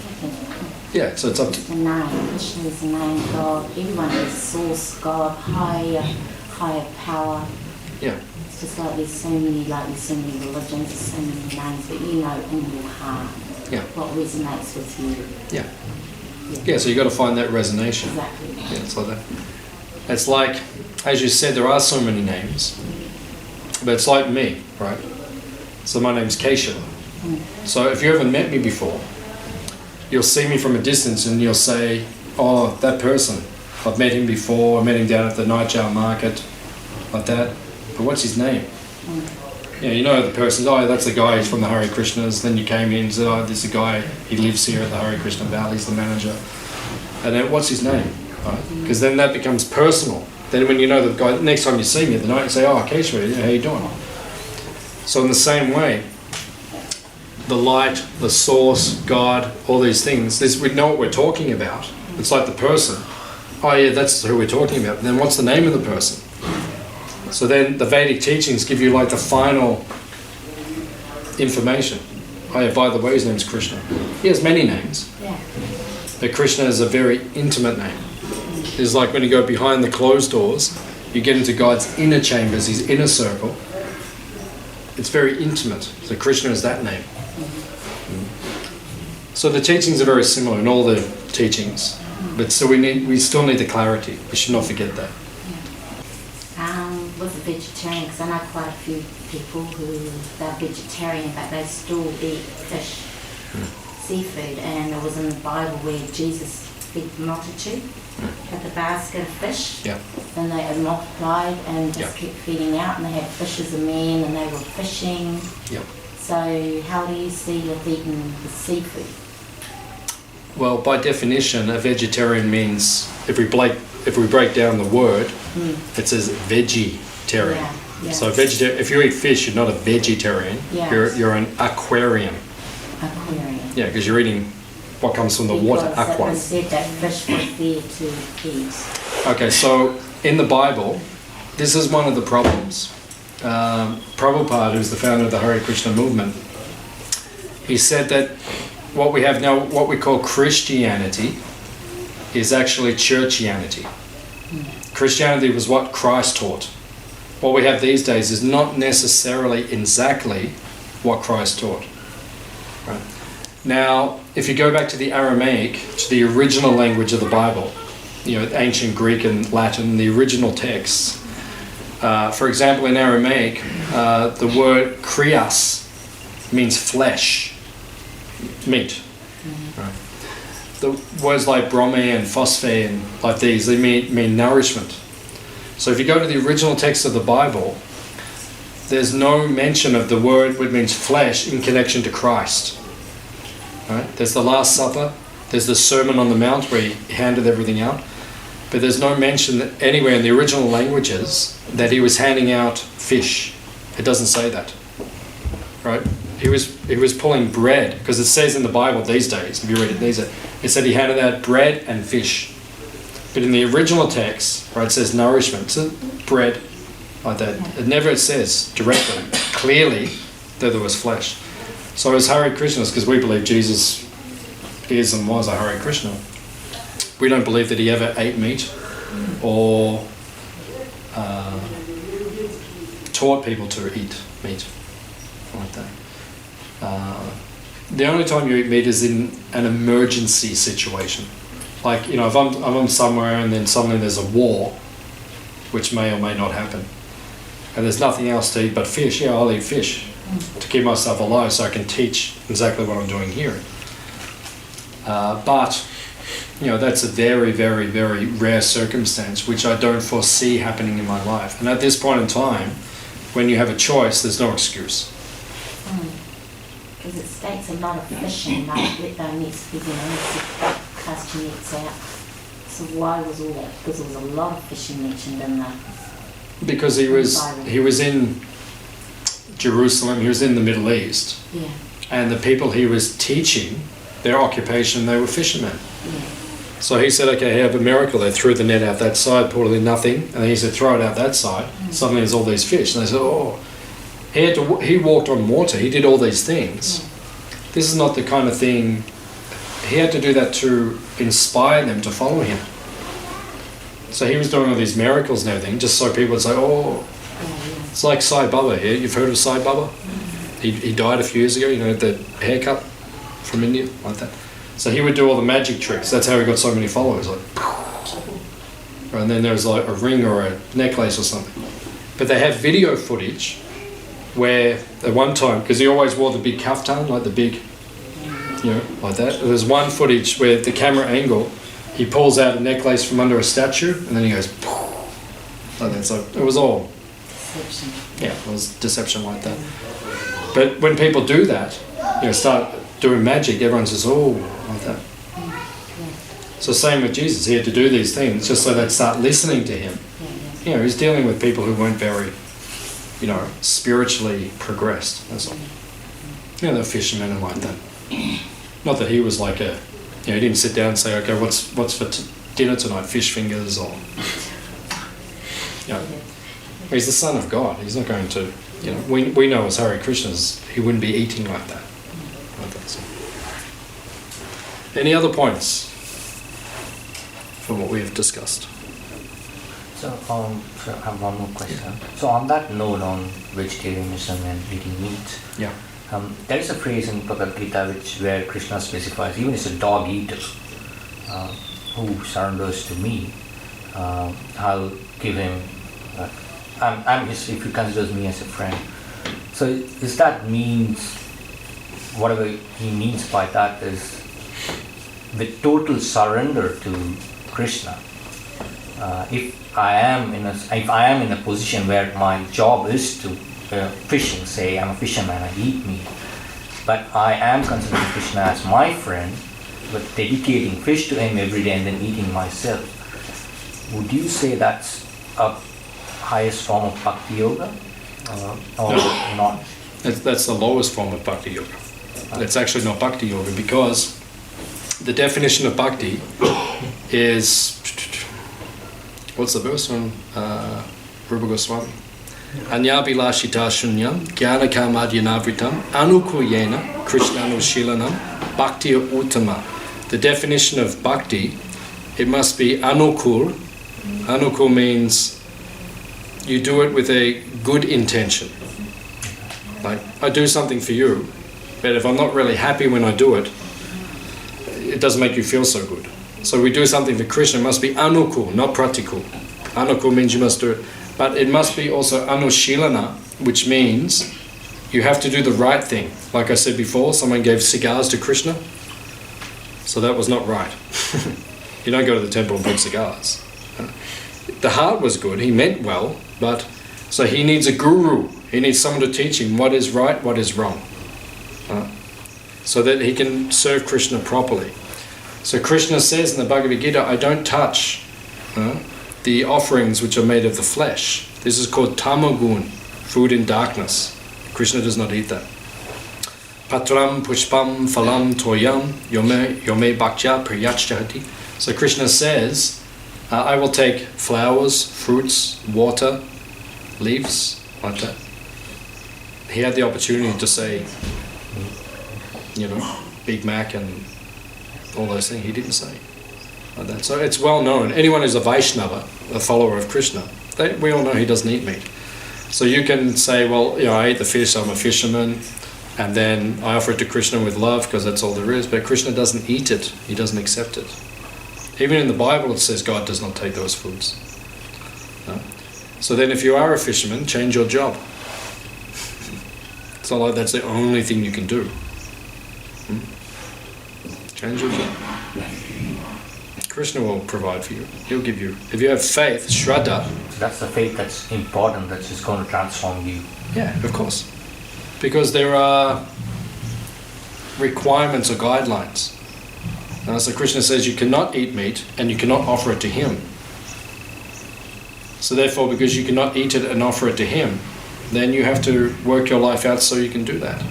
Yeah, so it's up to... The name, Krishna is the name of God. Everyone is source, God, higher power. Yeah. It's just like there's so many religions, so many names, but you know in your heart what resonates with you. Yeah, so you've got to find that resonation. Exactly. Yeah, it's like that. It's like, as you said, there are so many names, but it's like me, right? So my name's Keshava. So if you haven't met me before, you'll see me from a distance and you'll say, oh, that person, I've met him before, I met him down at the Nightjar market, like that. But what's his name? You know the person, oh, that's the guy, he's from the Hare Krishnas. Then you came in and said, oh, this is a guy, he lives here at the Hare Krishna Valley, he's the manager. And then what's his name? Because then that becomes personal. Then when you know the guy, next time you see me at the night, you say, oh, Keshava, how you doing? So in the same way, the light, the source, God, all these things, we know what we're talking about. It's like the person. Oh yeah, that's who we're talking about. And then what's the name of the person? So then the Vedic teachings give you like the final information. Oh yeah, by the way, his name's Krishna. He has many names. Yeah. But Krishna is a very intimate name. It's like when you go behind the closed doors, you get into God's inner chambers, his inner circle. It's very intimate. So Krishna is that name. So the teachings are very similar in all the teachings. But so we still need the clarity. We should not forget that. With the vegetarian, because I know quite a few people who they're vegetarian but they still eat fish, seafood, and it was in the Bible where Jesus fed the multitude with the basket of fish, and they had multiplied and just kept feeding out, and they had fish as a man and they were fishing. So how do you see with eating the seafood? Well, by definition, a vegetarian means, if we break down the word, it says vegetarian. So if you eat fish, you're not a vegetarian. You're an aquarian. Yeah, because you're eating what comes from the water, aqua. It said that fish was there to eat. Okay, so in the Bible, this is one of the problems. Prabhupada, who's the founder of the Hare Krishna movement, he said that what we have now, what we call Christianity, is actually churchianity. Christianity was what Christ taught. What we have these days is not necessarily exactly what Christ taught. Right? Now, if you go back to the Aramaic, to the original language of the Bible, ancient Greek and Latin, the original texts, for example, in Aramaic, the word krias means flesh, meat. Right? The words like brome and phosphate and like these, they mean nourishment. So if you go to the original text of the Bible, there's no mention of the word which means flesh in connection to Christ. Right? There's the Last Supper, there's the Sermon on the Mount where he handed everything out, but there's no mention anywhere in the original languages that he was handing out fish. It doesn't say that. Right? He was pulling bread, because it says in the Bible these days, if you read it these days, it said he handed out bread and fish. But in the original text, right, it says nourishment, so bread, like that. It never says directly, clearly, that there was flesh. So as Hare Krishnas, because we believe Jesus is and was a Hare Krishna, we don't believe that he ever ate meat or taught people to eat meat, like that. The only time you eat meat is in an emergency situation. Like, if I'm somewhere and then suddenly there's a war, which may or may not happen, and there's nothing else to eat but fish, I'll eat fish to keep myself alive so I can teach exactly what I'm doing here. But, that's a very, very, very rare circumstance which I don't foresee happening in my life. And at this point in time, when you have a choice, there's no excuse. Because because it states a lot of fishing, like with the nets, you know, cast your nets out. So why was all that? Because there was a lot of fishing mentioned in the... Because he was in Jerusalem, he was in the Middle East, Yeah, and the people he was teaching, their occupation, they were fishermen. yeah. So he said, okay, have a miracle. They threw the net out that side, poured it in nothing, and then he said, throw it out that side. Suddenly there's all these fish. And they said, oh, he walked on water. He did all these things. This is not the kind of thing, he had to do that to inspire them to follow him. So he was doing all these miracles and everything, just so people would say, oh, it's like Sai Baba here. You've heard of Sai Baba? He died a few years ago, you know, the haircut from India, like that. So he would do all the magic tricks. That's how he got so many followers. Like, and then there was like a ring or a necklace or something. But they have video footage where at one time, because he always wore the big kaftan, like the big, you know, like that. There's one footage where the camera angle, he pulls out a necklace from under a statue, and then he goes, like that. So it was all, Deception. yeah, it was deception like that. But when people do that, you know, start doing magic, everyone says, oh, like that. So same with Jesus, he had to do these things just so they'd start listening to him. You know, he's dealing with people who weren't very, you know, spiritually progressed, that's all. You know, they're fishermen and like that. Not that he was like a, you know, he didn't sit down and say, okay, what's for dinner tonight, fish fingers or, you know. He's the Son of God, he's not going to, you know, we know as Hare Krishnas, he wouldn't be eating like that. So. Any other points from what we have discussed? So I have one more question. So on that note on vegetarianism and eating meat, Yeah. there is a phrase in Bhagavad Gita where Krishna specifies, even as a dog eater who surrenders to me, I'll give him, I'm his, if he considers me as a friend. So is that means, whatever he means by that is the total surrender to Krishna. If I am in a position where my job is to fishing, say I'm a fisherman, I eat meat, but I am considering Krishna as my friend, but dedicating fish to him every day and then eating myself, would you say that's a highest form of bhakti yoga or not? That's the lowest form of bhakti yoga. It's actually not bhakti yoga because the definition of bhakti is, what's the verse from Rupa Goswami? Anyabhilashita shunyam jnana kamadyanavritam anukuyena krishnanushilanam bhakti uttama. The definition of bhakti, it must be anukul. Anukul means you do it with a good intention. Like, I do something for you, but if I'm not really happy when I do it, it doesn't make you feel so good. So we do something for Krishna, it must be anukul, not pratikul. Anukul means you must do it. But it must be also anushilana, which means you have to do the right thing. Like I said before, someone gave cigars to Krishna, so that was not right. You don't go to the temple and put cigars. The heart was good, he meant well, but so he needs a guru. He needs someone to teach him what is right, what is wrong. So that he can serve Krishna properly. So Krishna says in the Bhagavad Gita, I don't touch the offerings which are made of the flesh. This is called tamagun, food in darkness. Krishna does not eat that. Patram pushpam phalam toyam yome bhaktya priyachchati. So Krishna says, I will take flowers, fruits, water, leaves, like that. He had the opportunity to say, you know, Big Mac and all those things. He didn't say like that. So it's well known. Anyone who's a Vaishnava, a follower of Krishna, we all know he doesn't eat meat. So you can say, well, you know, I eat the fish, I'm a fisherman, and then I offer it to Krishna with love because that's all there is. But Krishna doesn't eat it. He doesn't accept it. Even in the Bible it says God does not take those foods. No? So then if you are a fisherman, change your job. It's not like that's the only thing you can do. Change your job. Krishna will provide for you. He'll give you. If you have faith, Shraddha. So that's the faith that's important, that's just going to transform you. Yeah, of course. Because there are requirements or guidelines. So Krishna says you cannot eat meat and you cannot offer it to him. So therefore, because you cannot eat it and offer it to him, then you have to work your life out so you can do that.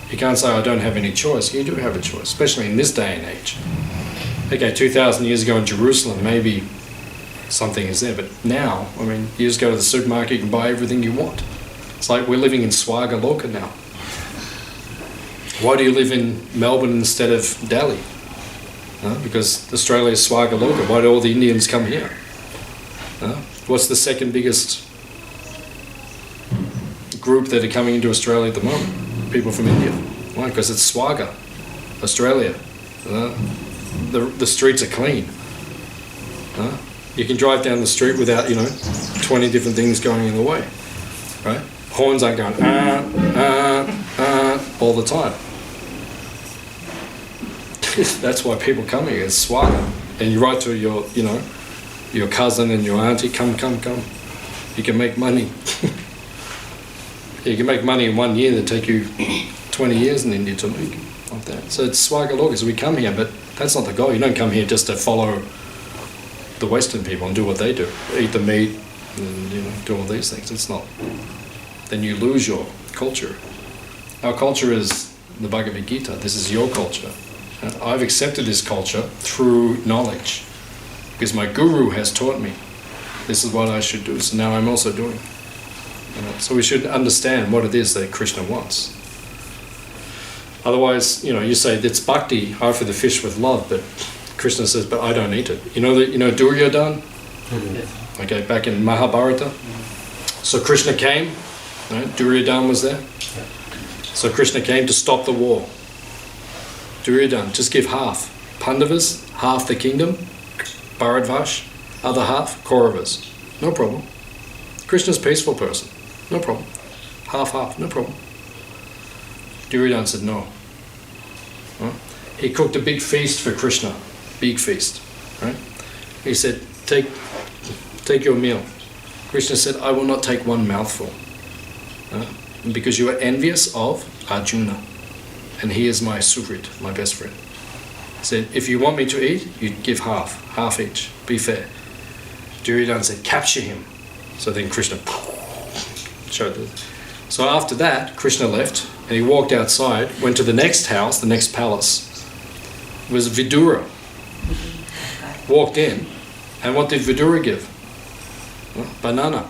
You can't say, I don't have any choice. You do have a choice, especially in this day and age. Okay, 2,000 years ago in Jerusalem, maybe something is there, but now, I mean, you just go to the supermarket, you can buy everything you want. It's like we're living in Swaga Loka now. Why do you live in Melbourne instead of Delhi? Because Australia is Swaga Loka. Why do all the Indians come here? What's the second biggest group that are coming into Australia at the moment? People from India. Why? Because it's Swaga, Australia. The streets are clean. You can drive down the street without, 20 different things going in the way. Right? Horns aren't going all the time. That's why people come here. It's Swaga. And you write to your cousin and your auntie, come. You can make money. You can make money in 1 year that take you 20 years in India to make like that. So it's Swaga Loka. So we come here, but that's not the goal. You don't come here just to follow the Western people and do what they do. Eat the meat and do all these things. It's not. Then you lose your culture. Our culture is the Bhagavad Gita. This is your culture. I've accepted this culture through knowledge because my guru has taught me this is what I should do. So now I'm also doing. So we should understand what it is that Krishna wants. Otherwise, you say it's bhakti, I offer the fish with love, but Krishna says, but I don't eat it. You know Duryodhana? Mm-hmm. Okay, back in Mahabharata. So Krishna came, right? Duryodhana was there. So Krishna came to stop the war. Duryodhana, just give half. Pandavas, half the kingdom. Bharadvash, other half. Kauravas. No problem. Krishna's a peaceful person. No problem. Half, no problem. Duryodhana said no. He cooked a big feast for Krishna. Big feast. Right? He said, take your meal. Krishna said, I will not take one mouthful. Because you are envious of Arjuna. And he is my suvrit, my best friend. He said, if you want me to eat, you give half each. Be fair. Duryodhana said, capture him. So then Krishna showed it. So after that, Krishna left and he walked outside, went to the next house, the next palace. It was Vidura. Walked in, and what did Vidura give? Well, banana.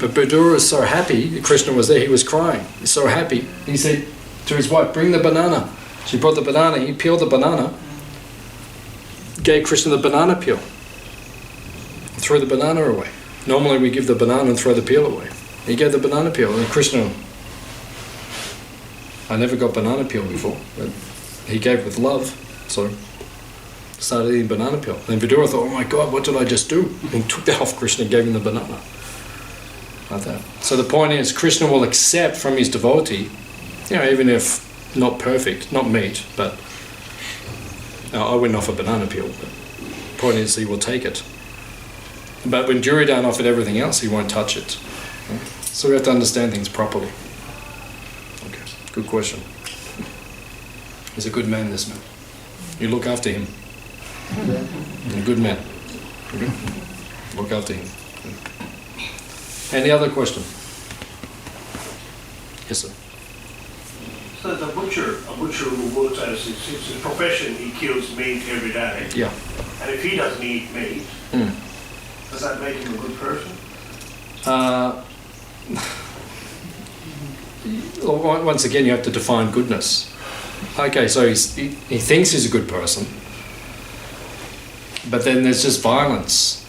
But Vidura was so happy, Krishna was there, he was crying. He's so happy. He said to his wife, bring the banana. She brought the banana, he peeled the banana, gave Krishna the banana peel, threw the banana away. Normally we give the banana and throw the peel away. He gave the banana peel, and Krishna, I never got banana peel before, but he gave with love, so started eating banana peel. And Vidura thought, oh my God, what did I just do? And took that off Krishna and gave him the banana. Like that. So the point is, Krishna will accept from his devotee, even if not perfect, not meat, but I wouldn't offer banana peel, but the point is he will take it. But when Duryodhana offered everything else, he won't touch it. So we have to understand things properly. Okay, good question. He's a good man, this man. You look after him. A good man. Okay? Look after him. Any other question? Yes, sir. So a butcher who works as his profession, he kills meat every day. Yeah. And if he doesn't eat meat, does that make him a good person? Once again, you have to define goodness. Okay, so he thinks he's a good person, but then there's just violence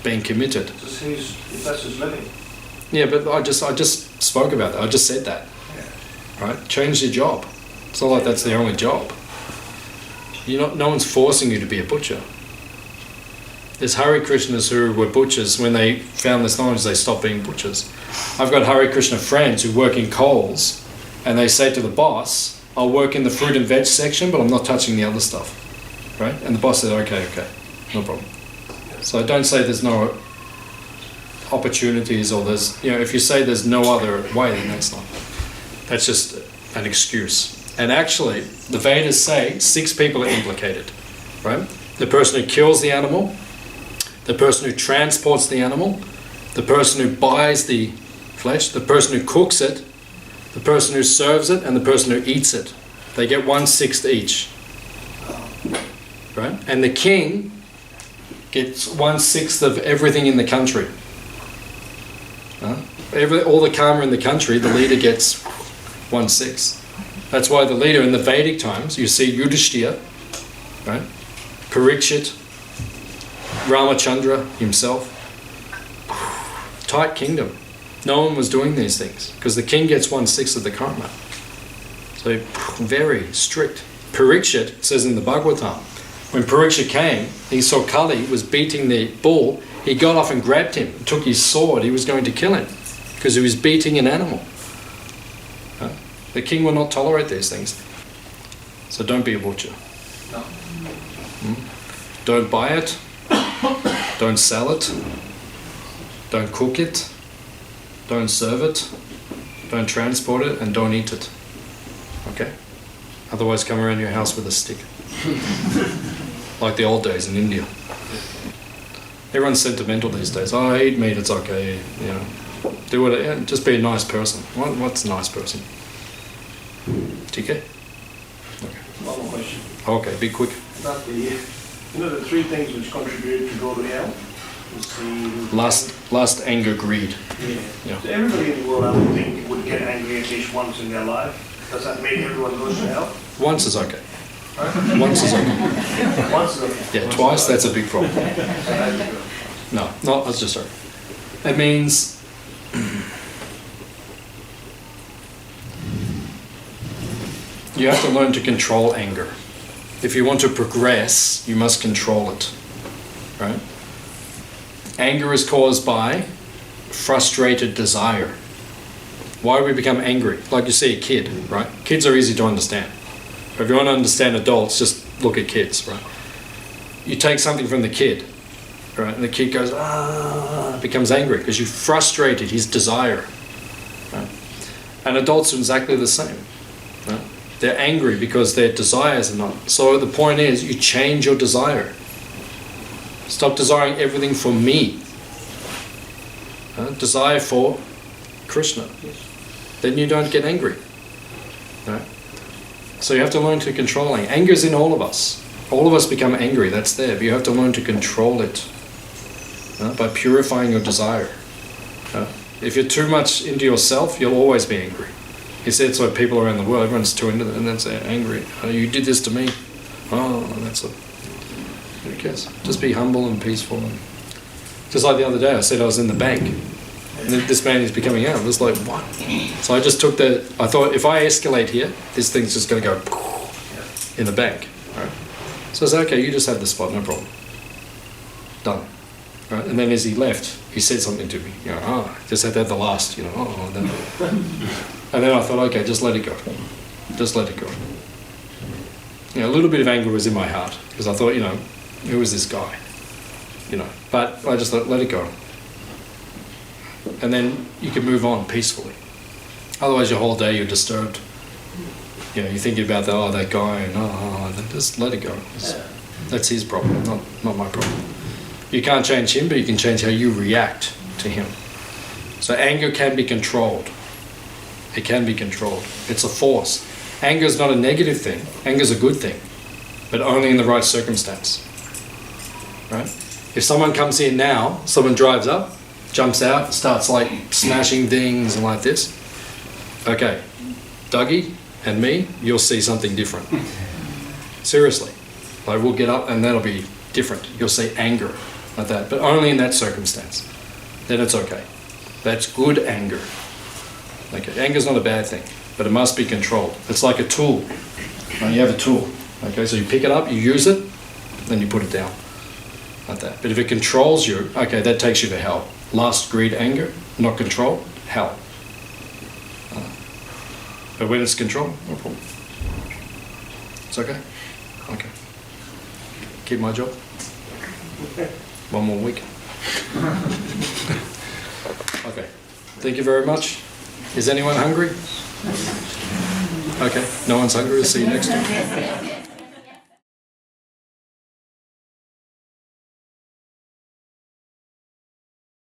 being committed. That's his living. Yeah, but I just spoke about that. I just said that. Yeah. Right? Change your job. It's not like that's the only job. No one's forcing you to be a butcher. There's Hare Krishnas who were butchers. When they found this knowledge, they stopped being butchers. I've got Hare Krishna friends who work in Coles, and they say to the boss, I'll work in the fruit and veg section, but I'm not touching the other stuff. Right? And the boss said, okay, no problem. So don't say there's no opportunities, or there's, if you say there's no other way, then that's just an excuse. And actually, the Vedas say 6 people are implicated, right? The person who kills the animal, the person who transports the animal, the person who buys the flesh, the person who cooks it, the person who serves it, and the person who eats it. They get 1/6 each, right? And the king gets 1/6 of everything in the country. All the karma in the country, the leader gets 1/6. That's why the leader in the Vedic times, you see Yudhishthira, right? Parikshit, Ramachandra himself. Tight kingdom. No one was doing these things because the king gets 1/6 of the karma. So very strict. Parikshit says in the Bhagavatam, when Parikshit came, he saw Kali was beating the bull. He got off and grabbed him, took his sword. He was going to kill him because he was beating an animal. The king will not tolerate these things. So don't be a butcher. No. Don't buy it. Don't sell it. Don't cook it. Don't serve it. Don't transport it, and don't eat it. Okay? Otherwise come around your house with a stick. Like the old days in India. Everyone's sentimental these days. Oh, I eat meat, it's okay. You know, do it. Just be a nice person. What's a nice person? TK? Okay. One more question. Okay, be quick. About the 3 things which contribute to go to hell. Lust, anger, greed. Yeah. So everybody in the world, I would think, would get angry at least once in their life. Does that mean everyone goes to hell? Once is okay. Once is okay. Once is okay. Yeah, twice, that's a big problem. No, that's just sorry. It means you have to learn to control anger. If you want to progress, you must control it. Right? Anger is caused by frustrated desire. Why do we become angry? Like you see a kid, right? Kids are easy to understand. If you want to understand adults, just look at kids, right? You take something from the kid, right? And the kid goes, becomes angry because you frustrated his desire. Right? And adults are exactly the same. Right? They're angry because their desires are not. So the point is, you change your desire. Stop desiring everything for me. Desire for Krishna. Then you don't get angry. Right? So you have to learn to control anger. Anger is in all of us. All of us become angry, that's there. But you have to learn to control it by purifying your desire. If you're too much into yourself, you'll always be angry. He said so people around the world, everyone's too into it, and then they're angry. You did this to me. Oh, that's it. Who cares? Just be humble and peaceful. And just like the other day, I said I was in the bank. And this man is becoming out. I was like, what? So I just took I thought, if I escalate here, this thing's just going to go in the bank. Right? So I said, okay, you just have the spot, no problem. Done. Right? And then as he left, he said something to me. Just had to have the last, and then I thought, okay, just let it go. Just let it go. A little bit of anger was in my heart because I thought, who is this guy? But I just let it go. And then you can move on peacefully. Otherwise, your whole day you're disturbed. You're thinking about that guy, and then just let it go. That's his problem, not my problem. You can't change him, but you can change how you react to him. So anger can be controlled. It can be controlled. It's a force. Anger is not a negative thing. Anger is a good thing, but only in the right circumstance. Right? If someone comes here now, someone drives up, jumps out, starts like smashing things and like this. Okay, Dougie and me, you'll see something different. Seriously. Like we'll get up and that'll be different. You'll see anger like that, but only in that circumstance. Then it's okay. That's good anger. Okay, anger's not a bad thing, but it must be controlled. It's like a tool. You have a tool. Okay, so you pick it up, you use it, then you put it down. Like that. But if it controls you, okay, that takes you to hell. Lust, greed, anger, not controlled, hell. But when it's controlled, no problem. It's okay? Okay. Keep my job. One more week. Okay. Thank you very much. Is anyone hungry? Okay, no one's hungry. We'll see you next time.